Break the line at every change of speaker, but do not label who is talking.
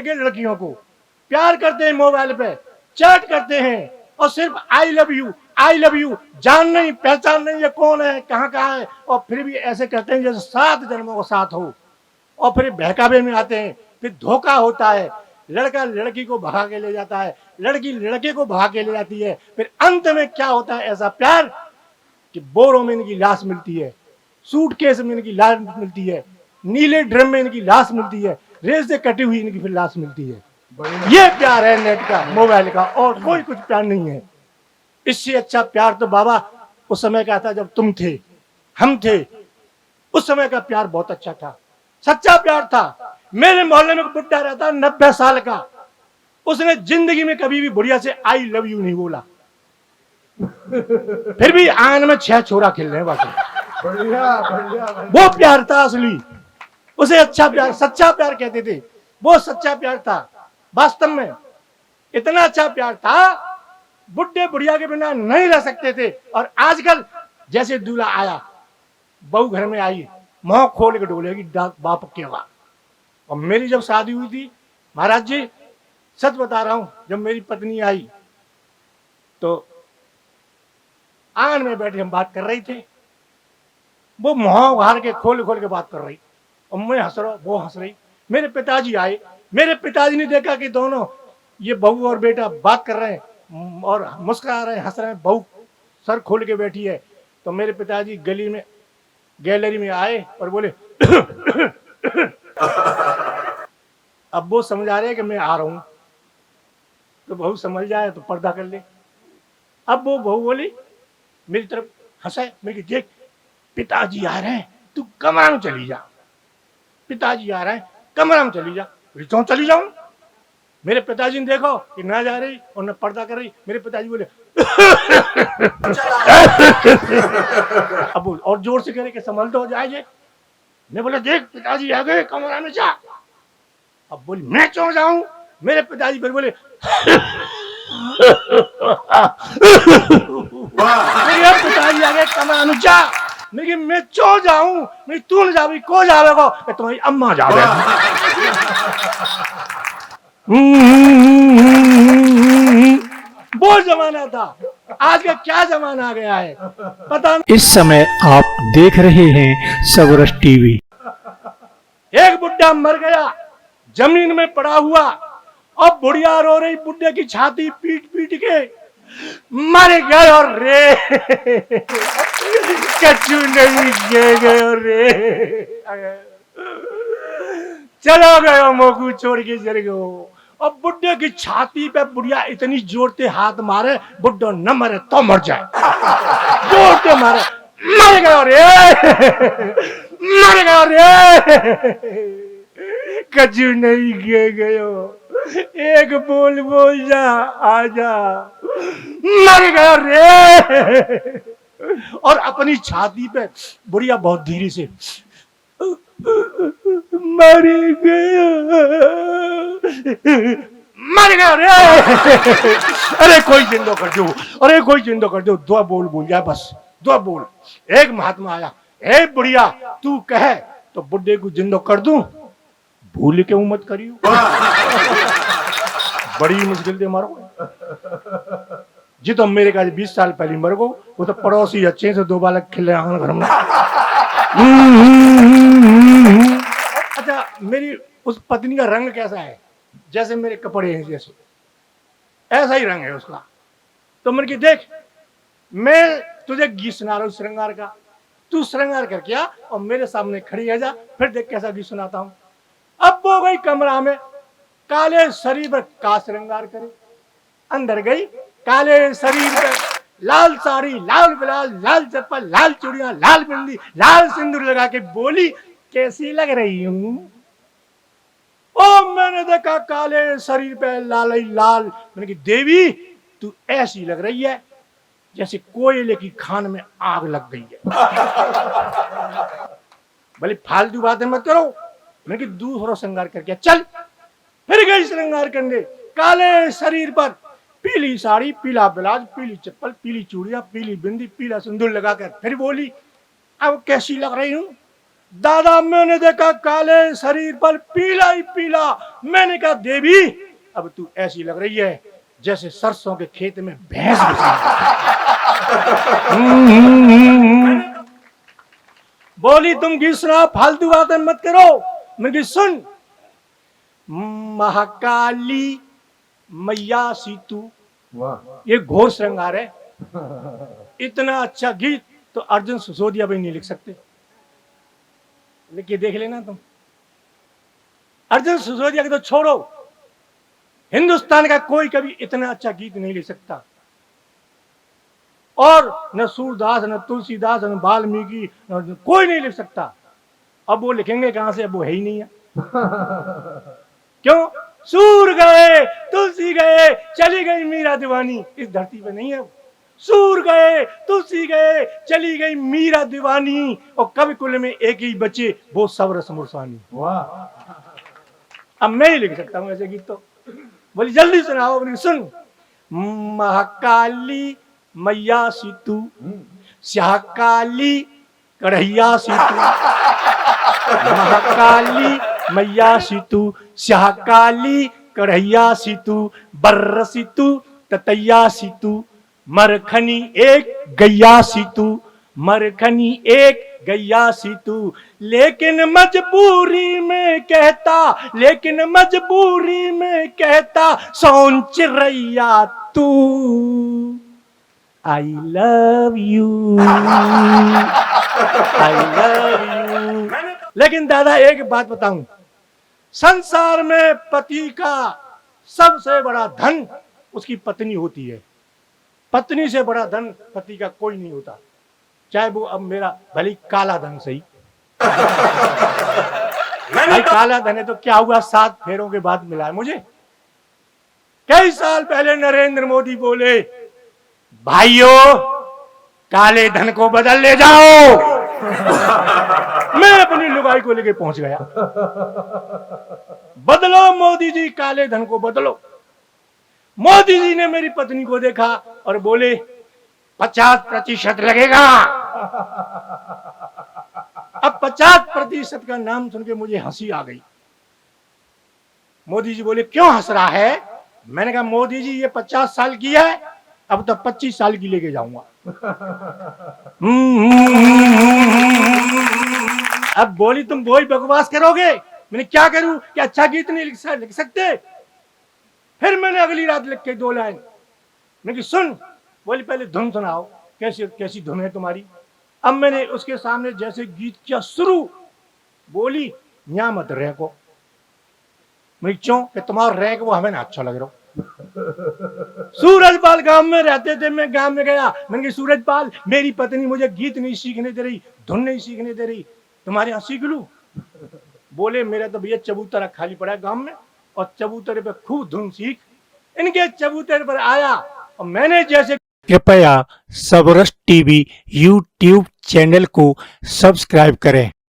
के लड़कियों को प्यार करते हैं, मोबाइल पे चैट करते हैं और सिर्फ आई लव यू जान नहीं पहचान नहीं, ये कौन है कहाँ कहाँ है, और फिर भी ऐसे करते हैं जैसे 7 जन्मों को साथ हो, और फिर बहकावे में आते हैं, फिर धोखा होता है, लड़का लड़की को भगा के ले जाता है, लड़की लड़के को भगा के ले जाती है, फिर अंत में क्या होता है ऐसा प्यार कि बोरों में इनकी लाश मिलती है, सूटकेस में इनकी लाश मिलती है, नीले ड्रम में इनकी लाश मिलती है, रेत से कटी हुई इनकी फिर लाश मिलती है। ये प्यार है नेट का, मोबाइल का, और कोई कुछ प्यार नहीं है। इससे अच्छा प्यार तो बाबा उस समय का था जब तुम थे, हम थे, उस समय का प्यार बहुत अच्छा था, सच्चा प्यार था। मेरे मोहल्ले में बुढ़ा रहता 90 साल का, उसने जिंदगी में कभी भी बुढ़िया से आई लव यू नहीं बोला, फिर भी आंगन में 6 छोरा खेल रहे हैं बाकी। वो प्यार था असली, उसे अच्छा प्यार, सच्चा प्यार कहते थे, वो सच्चा प्यार था। वास्तव में इतना अच्छा प्यार था, बुढ़े बुढ़िया के बिना नहीं रह सकते थे। और आजकल जैसे दूल्हा आया, बहू घर में आई, मुंह खोल के डोलेगी बाप के वहां। और मेरी जब शादी हुई थी महाराज जी, सच बता रहा हूं, जब मेरी पत्नी आई तो आंगन में बैठे हम बात कर रहे थे, वो मुंह उघाड़ के खोल खोल के बात कर रही, और मैं हंस रहा, वो हंस रही। मेरे पिताजी आए, मेरे पिताजी ने देखा कि दोनों ये बहू और बेटा बात कर रहे हैं और मुस्कुरा रहे हैं, हंस रहे हैं, बहू सर खोल के बैठी है। तो मेरे पिताजी गैलरी में आए और बोले अब वो समझा रहे हैं कि मैं आ रहा हूं, तो बहू समझ जाए तो पर्दा कर ले। अब वो बहू बोली, मेरी तरफ हंसा, मैं देख पिताजी आ रहे हैं, तू कमरा में चली जा, पिताजी आ रहे हैं कमरा में चली जा। क्यों चली जाऊं? मेरे पिताजी ने देखो कि ना जा रही और न पर्दा कर रही, मेरे पिताजी बोले अब और जोर से करे कि संभल तो हो जाए। मैं बोला देख पिताजी आ गए, कमरा में जा। अब बोली मैं क्यों जाऊं? मेरे पिताजी फिर बोले पिताजी आ गए, कमरा में जा। मैं क्यों जाऊं? मैं तू न जावी, को जावेगो? तुम्हारी अम्मा जावे। वो जमाना था, आज का क्या जमाना आ गया है पता नहीं।
इस समय आप देख रहे हैं सवरस टीवी।
एक बुढ़ा मर गया, जमीन में पड़ा हुआ, अब बुढ़िया रो रही, बुढ़े की छाती पीट पीट के, मर गए रे कच्चू नहीं गए रे, चलो गयो मोकू छोड़ के चल गयो। अब बुढ़े की छाती पे बुढ़िया इतनी जोर से हाथ मारे, बुढ़ो न मरे तो मर जाए, जोर से मारे, मर गयो रे मर गयो रे कच्चू नहीं गयो, एक बोल जा आजा, मर गयो रे। और अपनी छाती पे बुढ़िया बहुत धीरे से मर गया, मर गया रे। अरे कोई जिंदो कर दो, अरे कोई जिंदो कर दो, दुआ बोल जाए, बस दुआ बोल। एक महात्मा आया, ए बुढ़िया तू कहे तो बुढ़े को जिंदो कर दूं, भूल के मत करियो। बड़ी मुश्किल से मरो जी, तो मेरे का 20 साल पहले मर गो, वो तो पड़ोसी अच्छे से 2 बालक खिले घर में। अच्छा, मेरी उस पत्नी का रंग कैसा है? जैसे मेरे कपड़े हैं, जैसे ऐसा ही रंग है उसका। तो मैंने की देख, मैं तुझे गीत सुना रहा हूं श्रृंगार का, तू श्रृंगार करके आ और मेरे सामने खड़ी है जा, फिर देख कैसा गीत सुनाता हूं। अब वो गई कमरा में, काले शरीर पर का श्रृंगार करे, अंदर गई, काले शरीर पर लाल साड़ी, लाल ब्लाउज, लाल चप्पल, लाल चूड़ियां, लाल बिंदी, लाल सिंदूर लगा के बोली कैसी लग रही हूं? ओ मैंने देखा काले शरीर पे लाल ही लाल, मैंने कहा देवी तू ऐसी लग रही है जैसे कोयले की खान में आग लग गई है। भले फालतू बातें मत करो, मैंने कहा दूसरा श्रृंगार करके चल। फिर गई श्रृंगार करने, काले शरीर पर पीली साड़ी, पीला ब्लाउज, पीली चप्पल, पीली चूड़ियां, पीली बिंदी, पीला सिंदूर लगाकर फिर बोली अब कैसी लग रही हूं? दादा मैंने देखा काले शरीर पर पीला ही पीला। मैंने कहा देवी अब तू ऐसी लग रही है जैसे सरसों के खेत में भैंस घुसी। बोली तुम घिसना फालतू बातें मत करो। मैंने सुन, महाकाली मैया सीतू, ये घोर श्रृंगार है। इतना अच्छा गीत तो अर्जुन सिसोदिया भी नहीं लिख सकते। लिख के देख लेना तुम। अर्जुन सिसोदिया को तो छोड़ो, हिंदुस्तान का कोई कभी इतना अच्छा गीत नहीं लिख सकता। और न सूरदास, न तुलसीदास, न वाल्मीकि, कोई नहीं लिख सकता। अब वो लिखेंगे कहां से? अब वो है ही नहीं है। क्यों? सूर गए, तुलसी गए, चली गई मीरा दीवानी। इस धरती पे नहीं है। सूर गए, तुलसी गए, चली गई मीरा दीवानी, और कवि कुल में एक ही बचे, वो सब रस मुरसानी। अब मैं ही लिख सकता हूं ऐसे गीत तो। बोली जल्दी सुनाओ। अपनी सुन, महाकाली मैया सीतू, श्याकाली कढ़ैया सीतू, महाकाली मैया सीतू, श्याकाली कढ़ैया सीतू, बर्र सीतू, ततैया सीतू, मरखनी एक गैया सीतू, मरखनी एक गैया सीतू। लेकिन मजबूरी में कहता, लेकिन मजबूरी में कहता, सोन चिरैया तू, I love you, I love you. लेकिन दादा एक बात बताऊं, संसार में पति का सबसे बड़ा धन उसकी पत्नी होती है। पत्नी से बड़ा धन पति का कोई नहीं होता, चाहे वो अब मेरा भली काला धन सही। भाई काला धन है तो क्या हुआ, 7 फेरों के बाद मिला है मुझे। कई साल पहले नरेंद्र मोदी बोले, भाइयों काले धन को बदल ले जाओ। मैं अपनी लुगाई को लेके पहुंच गया। बदलो मोदी जी, काले धन को बदलो। मोदी जी ने मेरी पत्नी को देखा और बोले 50% लगेगा। अब 50% का नाम सुन के मुझे हंसी आ गई। मोदी जी बोले क्यों हंस रहा है? मैंने कहा मोदी जी ये 50 साल की है, अब तो 25 साल की लेके जाऊंगा। अब बोली तुम वही बकवास करोगे। मैंने क्या करूं कि अच्छा गीत नहीं लिख सकते? फिर मैंने अगली रात लिख के 2 लाइन। मैंने कहा सुन, बोली पहले धुन सुनाओ, कैसी धुन है तुम्हारी। अब मैंने उसके सामने जैसे गीत किया शुरू, बोली यहाँ मत रैको। मैं क्यों? कि तुम्हारा रैक वो हमें ना अच्छा लग रहा। सूरजपाल गांव में रहते थे, मैं गांव में गया। मैंने कहा सूरजपाल मेरी पत्नी मुझे गीत नहीं सीखने दे रही, धुन नहीं सीखने दे रही, तुम्हारे यहाँ सीख लूं? बोले मेरा तो भैया चबूतरा खाली पड़ा है गांव में, और चबूतरे पे खूब धुन सीख। इनके चबूतरे पर आया और मैंने जैसे।
कृपया सबरस टीवी यूट्यूब चैनल को सब्सक्राइब करें।